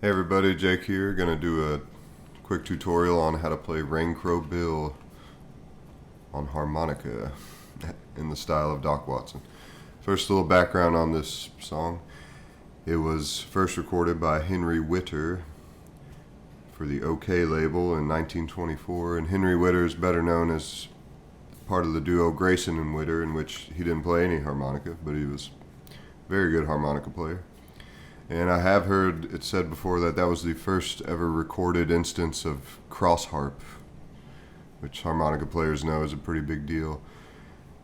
Hey everybody, Jake here. Gonna do a quick tutorial on how to play Rain Crow Bill on harmonica in the style of Doc Watson. First, a little background on this song. It was first recorded by Henry Witter for the OK label in 1924, and Henry Witter is better known as part of the duo Grayson and Witter, in which he didn't play any harmonica, but he was a very good harmonica player. And I have heard it said before that that was the first ever recorded instance of cross harp, which harmonica players know is a pretty big deal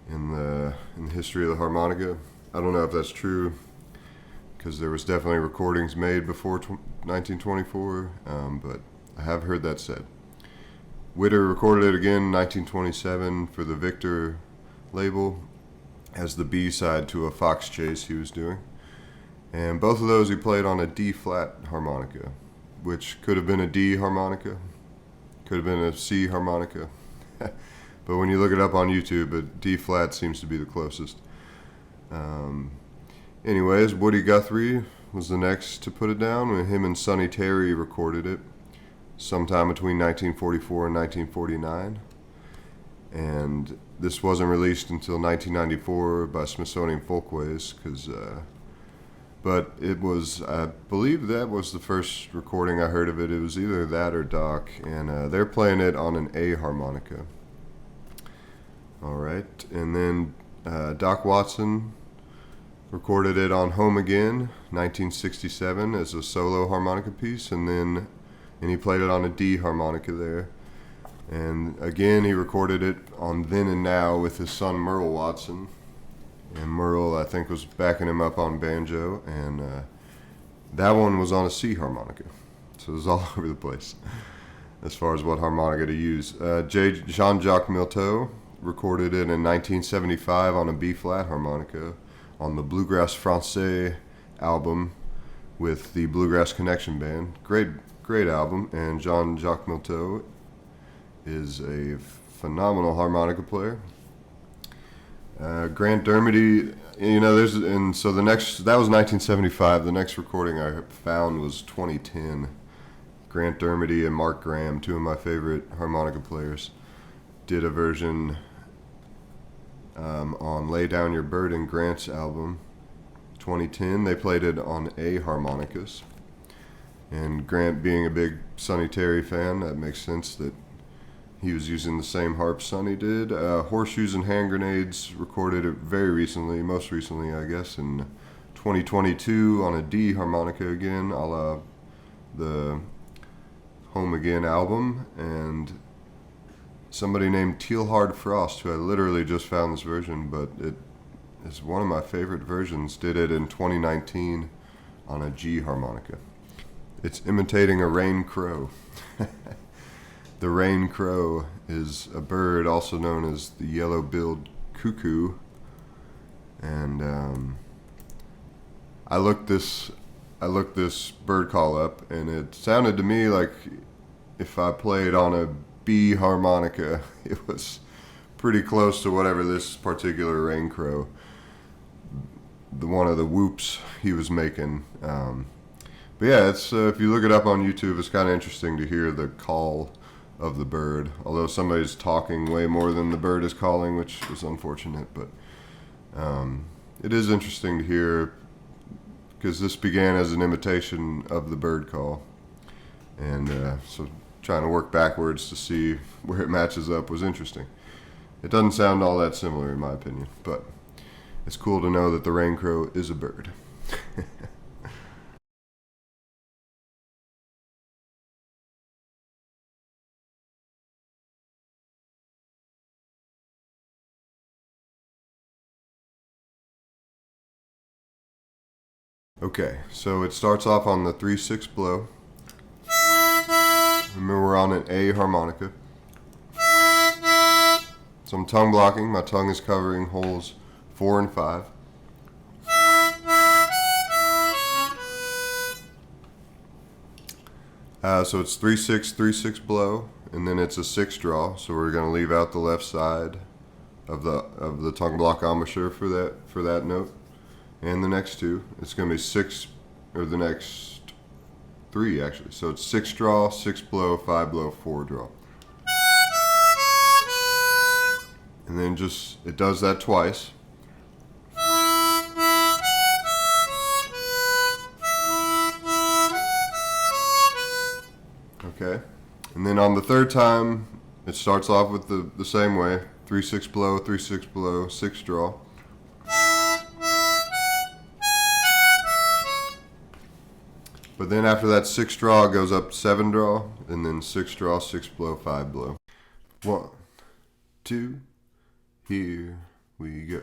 in the history of the harmonica. I don't know if that's true, because there was definitely recordings made before 1924, but I have heard that said. Witter recorded it again in 1927 for the Victor label as the B-side to a Fox Chase he was doing. And both of those he played on a D-flat harmonica, which could have been a D harmonica, could have been a C harmonica. But when you look it up on YouTube, a D-flat seems to be the closest. Anyways, Woody Guthrie was the next to put it down, when him and Sonny Terry recorded it sometime between 1944 and 1949. And this wasn't released until 1994 by Smithsonian Folkways, but it was, I believe that was the first recording I heard of it. It was either that or Doc, and they're playing it on an A harmonica. Alright, and then Doc Watson recorded it on Home Again, 1967, as a solo harmonica piece, and he played it on a D harmonica there. And again, he recorded it on Then and Now with his son Merle Watson. And Merle, I think, was backing him up on banjo, and that one was on a C harmonica. So it was all over the place as far as what harmonica to use. Jean-Jacques Milteau recorded it in 1975 on a B-flat harmonica on the Bluegrass Francais album with the Bluegrass Connection Band. Great album, and Jean-Jacques Milteau is a phenomenal harmonica player. Grant Dermody, so that was 1975. The next recording I found was 2010. Grant Dermody and Mark Graham, two of my favorite harmonica players, did a version on Lay Down Your Burden, Grant's album, 2010. They played it on A harmonicas. And Grant, being a big Sonny Terry fan, that makes sense that he was using the same harp Sonny did. Horseshoes and Hand Grenades recorded it very recently, most recently I guess, in 2022 on a D harmonica again, a la the Home Again album. And somebody named Teilhard Frost, who I literally just found this version, but it is one of my favorite versions, did it in 2019 on a G harmonica. It's imitating a rain crow. The rain crow is a bird also known as the yellow-billed cuckoo, and I looked this bird call up, and it sounded to me like if I played on a B harmonica, it was pretty close to whatever this particular rain crow, one of the whoops he was making. But yeah, it's if you look it up on YouTube, it's kind of interesting to hear the call of the bird, although somebody's talking way more than the bird is calling, which is unfortunate. But it is interesting to hear, because this began as an imitation of the bird call, and so trying to work backwards to see where it matches up was interesting. It doesn't sound all that similar in my opinion, but it's cool to know that the rain crow is a bird. Okay, so it starts off on the 3/6 blow. Remember, we're on an A harmonica. So I'm tongue blocking. My tongue is covering holes 4 and 5. So it's 3/6, 3/6 blow, and then it's a 6 draw. So we're going to leave out the left side of the tongue block embouchure for that note. And the next two, it's going to be 6, or the next 3 actually. So it's 6 draw, 6 blow, 5 blow, 4 draw. And then just, it does that twice. Okay. And then on the third time, it starts off with the same way. 3, 6 blow, 3, 6 blow, 6 draw. But then after that 6 draw, it goes up 7 draw, and then 6 draw, 6 blow, 5 blow. 1, 2, here we go.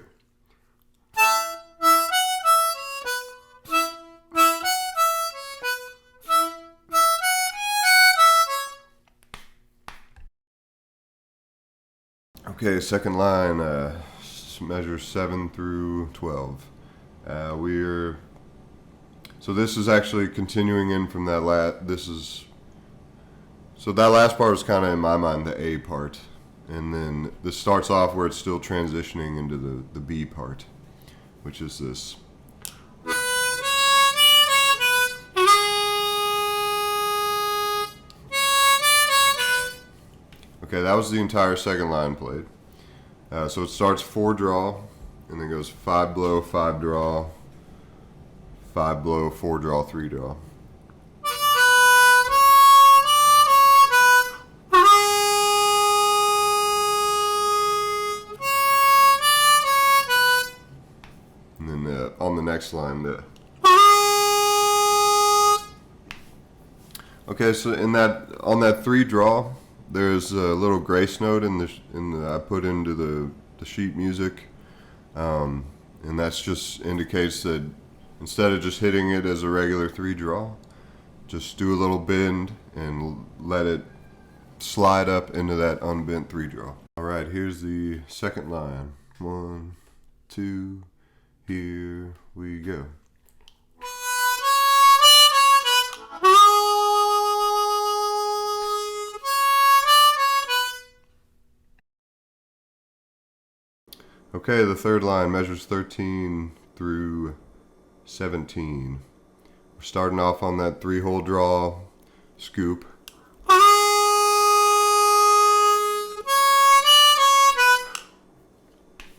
Okay, second line, measures 7 through 12. So this is actually continuing in from that so that last part was kind of, in my mind, the A part. And then this starts off where it's still transitioning into the B part, which is this. Okay, that was the entire second line played. So it starts 4 draw, and then goes 5 blow, 5 draw, 5 blow, 4 draw, 3 draw. And then on the next line, okay, so on that 3 draw, there's a little grace note I put into the sheet music, and that's just indicates that instead of just hitting it as a regular 3 draw, just do a little bend and let it slide up into that unbent 3 draw. All right, here's the second line. 1, 2, here we go. Okay, the third line measures 13 through 17. We're starting off on that 3-hole draw scoop.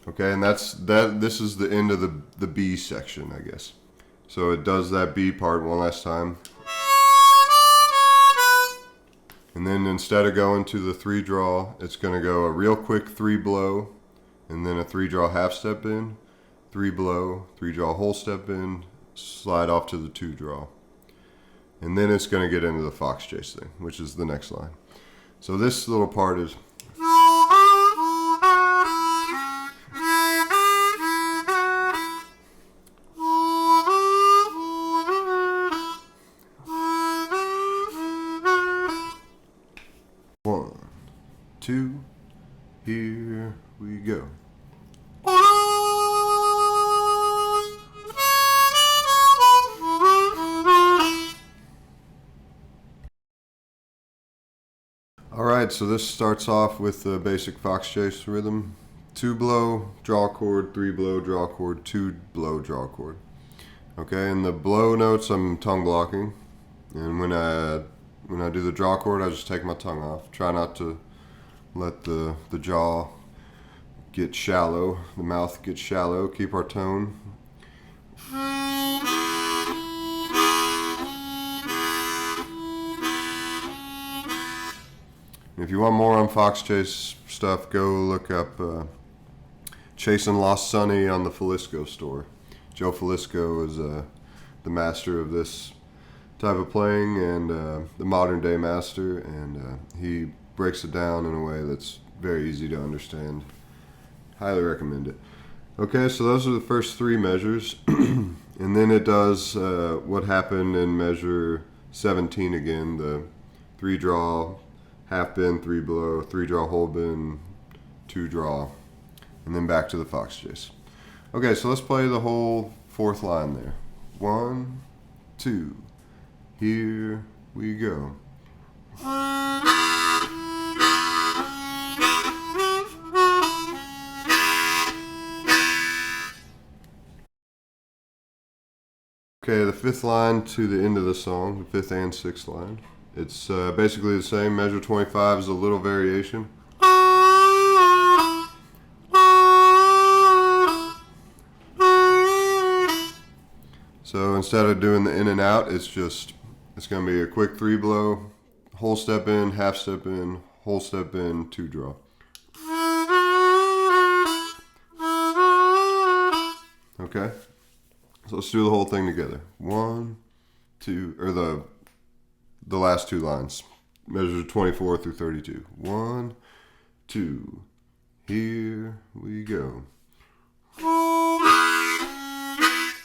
Okay, and this is the end of the B section, I guess. So it does that B part one last time. And then instead of going to the 3 draw, it's going to go a real quick 3 blow, and then a 3 draw half step in, 3 blow, 3 draw whole step in, slide off to the 2 draw. And then it's going to get into the fox chase thing, which is the next line. So this little part is. One, 2, here we go. Alright, so this starts off with the basic fox chase rhythm. 2 blow, draw chord, 3 blow, draw chord, 2 blow, draw chord. Okay, and the blow notes I'm tongue blocking. And when I do the draw chord, I just take my tongue off. Try not to let the jaw get shallow, the mouth get shallow. Keep our tone. If you want more on fox chase stuff, go look up Chasing Lost Sonny on the Falisco store. Joe Falisco is the master of this type of playing and the modern day master, and he breaks it down in a way that's very easy to understand. Highly recommend it. Okay, so those are the first 3 measures, and then it does what happened in measure 17 again, the 3 draw, half bend, 3 blow, 3 draw whole bend, 2 draw, and then back to the fox chase. Okay, so let's play the whole 4th line there. 1, 2, here we go. Okay, the fifth line to the end of the song, the fifth and sixth line. It's basically the same. Measure 25 is a little variation. So instead of doing the in and out, it's going to be a quick 3 blow, whole step in, half step in, whole step in, 2 draw. Okay, so let's do the whole thing together. 1, 2, or the last 2 lines. Measure 24 through 32. 1, 2, here we go.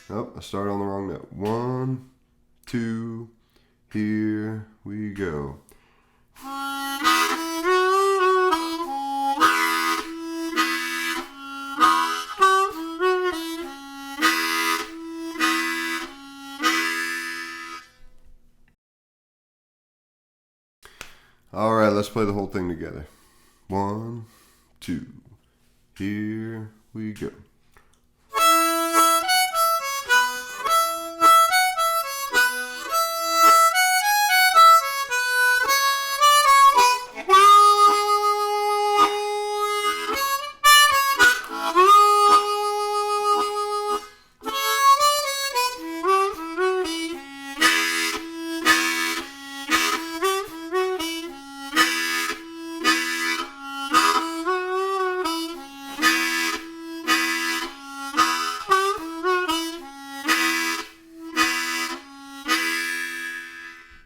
Oh, I started on the wrong note. 1, 2, here we go. All right, let's play the whole thing together. 1, 2, here we go.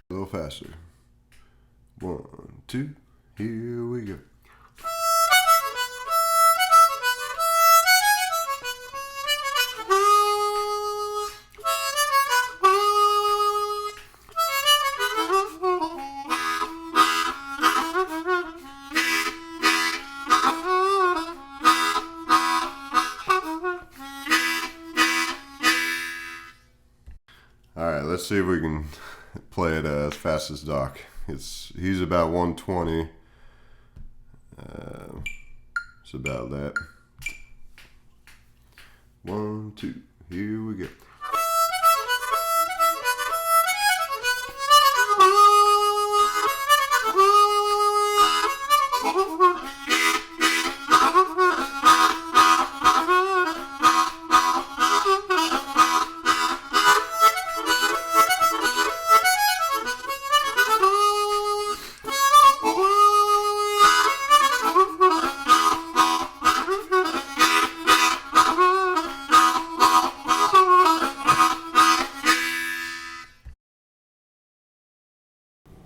A little faster. 1, 2, here we go. Alright, let's see if we can play it as fast as Doc. He's about 120. It's about that. 1, 2, here we go.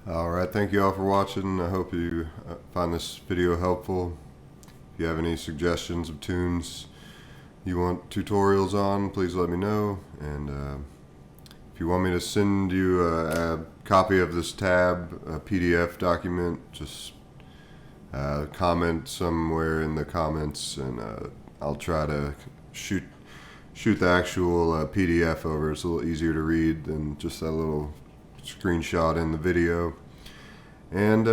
Alright, thank you all for watching. I hope you find this video helpful. If you have any suggestions of tunes you want tutorials on, please let me know. And if you want me to send you a copy of this tab, a PDF document, just comment somewhere in the comments, and I'll try to shoot the actual PDF over. It's a little easier to read than just that little screenshot in the video. And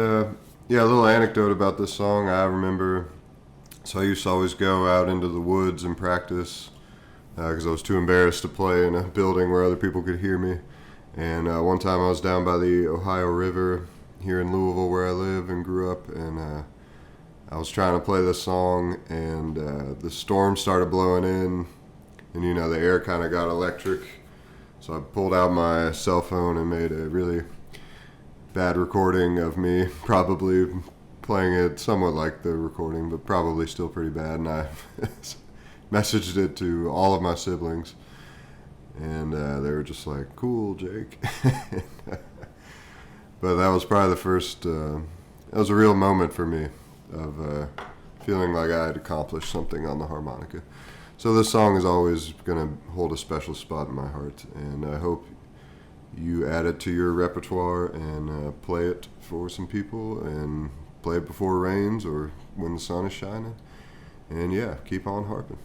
yeah, a little anecdote about this song. I remember, so I used to always go out into the woods and practice because I was too embarrassed to play in a building where other people could hear me. And one time I was down by the Ohio River here in Louisville where I live and grew up, and I was trying to play this song, and the storm started blowing in, and you know, the air kind of got electric. So I pulled out my cell phone and made a really bad recording of me, probably playing it somewhat like the recording, but probably still pretty bad. And I messaged it to all of my siblings, and they were just like, "Cool, Jake." But that was probably the first, that was a real moment for me of feeling like I had accomplished something on the harmonica. So this song is always going to hold a special spot in my heart, and I hope you add it to your repertoire and play it for some people, and play it before it rains or when the sun is shining. And yeah, keep on harping.